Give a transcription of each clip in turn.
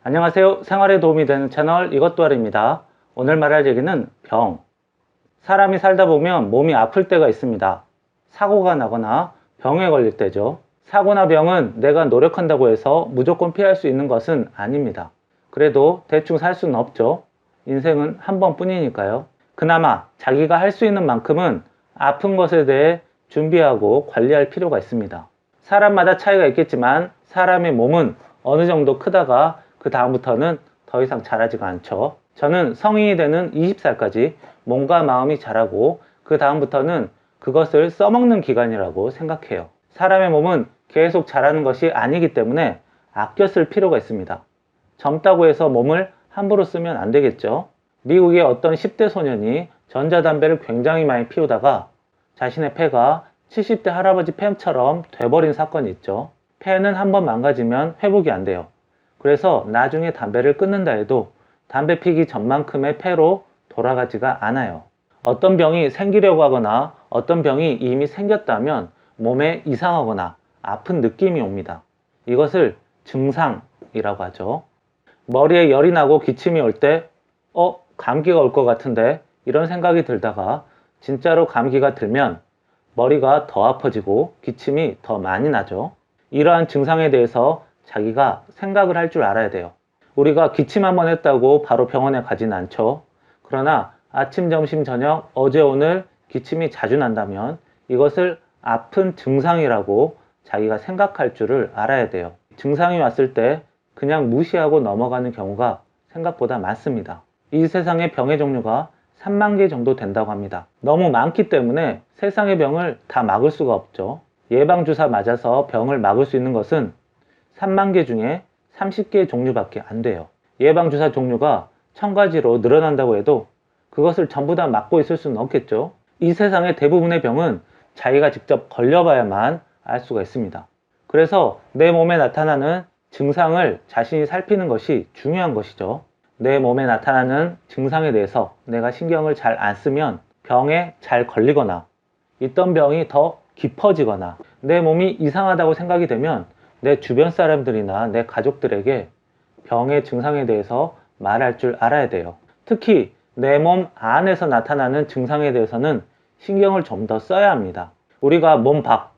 안녕하세요. 생활에 도움이 되는 채널 이것도알입니다. 오늘 말할 얘기는 병. 사람이 살다 보면 몸이 아플 때가 있습니다. 사고가 나거나 병에 걸릴 때죠. 사고나 병은 내가 노력한다고 해서 무조건 피할 수 있는 것은 아닙니다. 그래도 대충 살 수는 없죠. 인생은 한 번뿐이니까요. 그나마 자기가 할 수 있는 만큼은 아픈 것에 대해 준비하고 관리할 필요가 있습니다. 사람마다 차이가 있겠지만 사람의 몸은 어느 정도 크다가 그 다음부터는 더 이상 자라지가 않죠. 저는 성인이 되는 20살까지 몸과 마음이 자라고 그 다음부터는 그것을 써먹는 기간이라고 생각해요. 사람의 몸은 계속 자라는 것이 아니기 때문에 아껴 쓸 필요가 있습니다. 젊다고 해서 몸을 함부로 쓰면 안 되겠죠. 미국의 어떤 10대 소년이 전자담배를 굉장히 많이 피우다가 자신의 폐가 70대 할아버지 폐처럼 돼버린 사건이 있죠. 폐는 한번 망가지면 회복이 안 돼요. 그래서 나중에 담배를 끊는다 해도 담배 피기 전만큼의 폐로 돌아가지가 않아요. 어떤 병이 생기려고 하거나 어떤 병이 이미 생겼다면 몸에 이상하거나 아픈 느낌이 옵니다. 이것을 증상이라고 하죠. 머리에 열이 나고 기침이 올 때 감기가 올 것 같은데 이런 생각이 들다가 진짜로 감기가 들면 머리가 더 아파지고 기침이 더 많이 나죠. 이러한 증상에 대해서 자기가 생각을 할 줄 알아야 돼요. 우리가 기침 한번 했다고 바로 병원에 가진 않죠. 그러나 아침, 점심, 저녁, 어제, 오늘 기침이 자주 난다면 이것을 아픈 증상이라고 자기가 생각할 줄을 알아야 돼요. 증상이 왔을 때 그냥 무시하고 넘어가는 경우가 생각보다 많습니다. 이 세상의 병의 종류가 3만 개 정도 된다고 합니다. 너무 많기 때문에 세상의 병을 다 막을 수가 없죠. 예방주사 맞아서 병을 막을 수 있는 것은 3만 개 중에 30개 종류밖에 안 돼요. 예방주사 종류가 1000가지로 늘어난다고 해도 그것을 전부 다 막고 있을 수는 없겠죠. 이 세상의 대부분의 병은 자기가 직접 걸려봐야만 알 수가 있습니다. 그래서 내 몸에 나타나는 증상을 자신이 살피는 것이 중요한 것이죠. 내 몸에 나타나는 증상에 대해서 내가 신경을 잘 안 쓰면 병에 잘 걸리거나 있던 병이 더 깊어지거나 내 몸이 이상하다고 생각이 되면 내 주변 사람들이나 내 가족들에게 병의 증상에 대해서 말할 줄 알아야 돼요. 특히 내 몸 안에서 나타나는 증상에 대해서는 신경을 좀 더 써야 합니다. 우리가 몸 밖,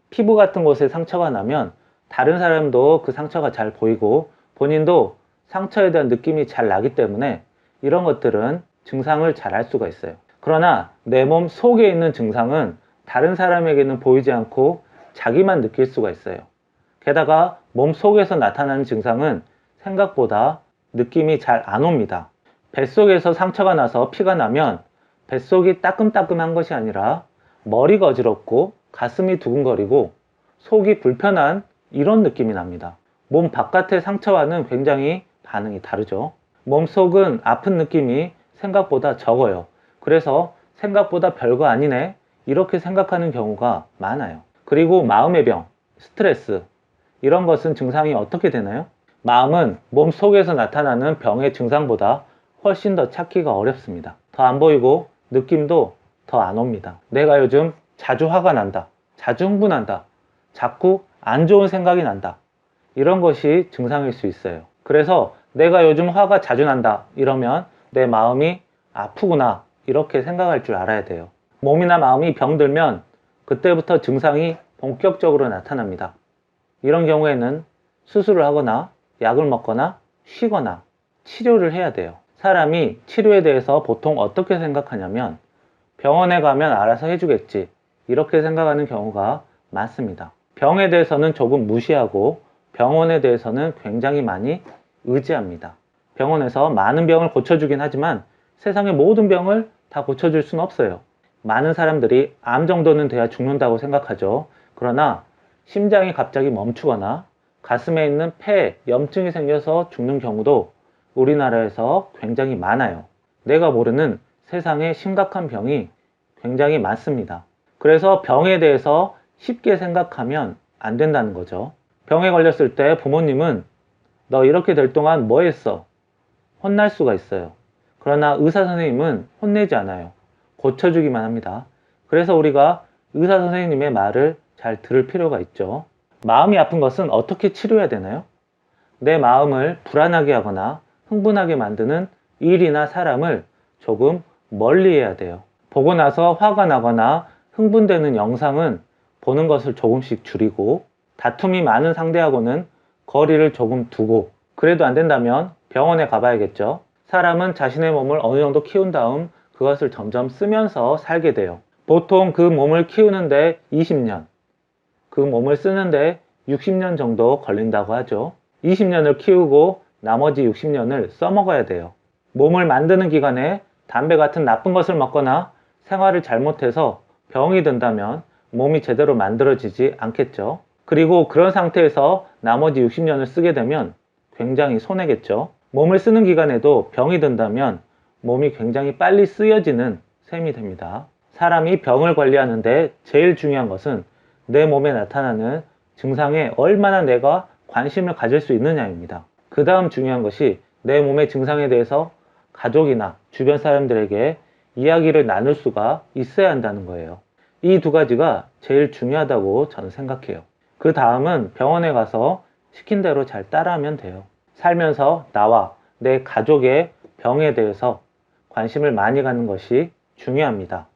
피부 같은 곳에 상처가 나면 다른 사람도 그 상처가 잘 보이고 본인도 상처에 대한 느낌이 잘 나기 때문에 이런 것들은 증상을 잘 알 수가 있어요. 그러나 내 몸 속에 있는 증상은 다른 사람에게는 보이지 않고 자기만 느낄 수가 있어요. 게다가 몸 속에서 나타나는 증상은 생각보다 느낌이 잘 안 옵니다. 뱃속에서 상처가 나서 피가 나면 뱃속이 따끔따끔한 것이 아니라 머리가 어지럽고 가슴이 두근거리고 속이 불편한 이런 느낌이 납니다. 몸 바깥의 상처와는 굉장히 반응이 다르죠. 몸속은 아픈 느낌이 생각보다 적어요. 그래서 생각보다 별거 아니네 이렇게 생각하는 경우가 많아요. 그리고 마음의 병, 스트레스 이런 것은 증상이 어떻게 되나요? 마음은 몸 속에서 나타나는 병의 증상보다 훨씬 더 찾기가 어렵습니다. 더 안 보이고 느낌도 더 안 옵니다. 내가 요즘 자주 화가 난다. 자주 흥분한다. 자꾸 안 좋은 생각이 난다. 이런 것이 증상일 수 있어요. 그래서 내가 요즘 화가 자주 난다. 이러면 내 마음이 아프구나. 이렇게 생각할 줄 알아야 돼요. 몸이나 마음이 병들면 그때부터 증상이 본격적으로 나타납니다. 이런 경우에는 수술을 하거나 약을 먹거나 쉬거나 치료를 해야 돼요. 사람이 치료에 대해서 보통 어떻게 생각하냐면 병원에 가면 알아서 해주겠지 이렇게 생각하는 경우가 많습니다. 병에 대해서는 조금 무시하고 병원에 대해서는 굉장히 많이 의지합니다. 병원에서 많은 병을 고쳐주긴 하지만 세상의 모든 병을 다 고쳐줄 수는 없어요. 많은 사람들이 암 정도는 돼야 죽는다고 생각하죠. 그러나 심장이 갑자기 멈추거나 가슴에 있는 폐에 염증이 생겨서 죽는 경우도 우리나라에서 굉장히 많아요. 내가 모르는 세상에 심각한 병이 굉장히 많습니다. 그래서 병에 대해서 쉽게 생각하면 안 된다는 거죠. 병에 걸렸을 때 부모님은 너 이렇게 될 동안 뭐 했어? 혼날 수가 있어요. 그러나 의사 선생님은 혼내지 않아요. 고쳐주기만 합니다. 그래서 우리가 의사 선생님의 말을 잘 들을 필요가 있죠. 마음이 아픈 것은 어떻게 치료해야 되나요? 내 마음을 불안하게 하거나 흥분하게 만드는 일이나 사람을 조금 멀리 해야 돼요. 보고 나서 화가 나거나 흥분되는 영상은 보는 것을 조금씩 줄이고, 다툼이 많은 상대하고는 거리를 조금 두고, 그래도 안 된다면 병원에 가봐야겠죠. 사람은 자신의 몸을 어느 정도 키운 다음 그것을 점점 쓰면서 살게 돼요. 보통 그 몸을 키우는데 20년, 그 몸을 쓰는데 60년 정도 걸린다고 하죠. 20년을 키우고 나머지 60년을 써먹어야 돼요. 몸을 만드는 기간에 담배 같은 나쁜 것을 먹거나 생활을 잘못해서 병이 든다면 몸이 제대로 만들어지지 않겠죠. 그리고 그런 상태에서 나머지 60년을 쓰게 되면 굉장히 손해겠죠. 몸을 쓰는 기간에도 병이 든다면 몸이 굉장히 빨리 쓰여지는 셈이 됩니다. 사람이 병을 관리하는데 제일 중요한 것은 내 몸에 나타나는 증상에 얼마나 내가 관심을 가질 수 있느냐입니다. 그 다음 중요한 것이 내 몸의 증상에 대해서 가족이나 주변 사람들에게 이야기를 나눌 수가 있어야 한다는 거예요. 이 두 가지가 제일 중요하다고 저는 생각해요. 그 다음은 병원에 가서 시킨 대로 잘 따라하면 돼요. 살면서 나와 내 가족의 병에 대해서 관심을 많이 갖는 것이 중요합니다.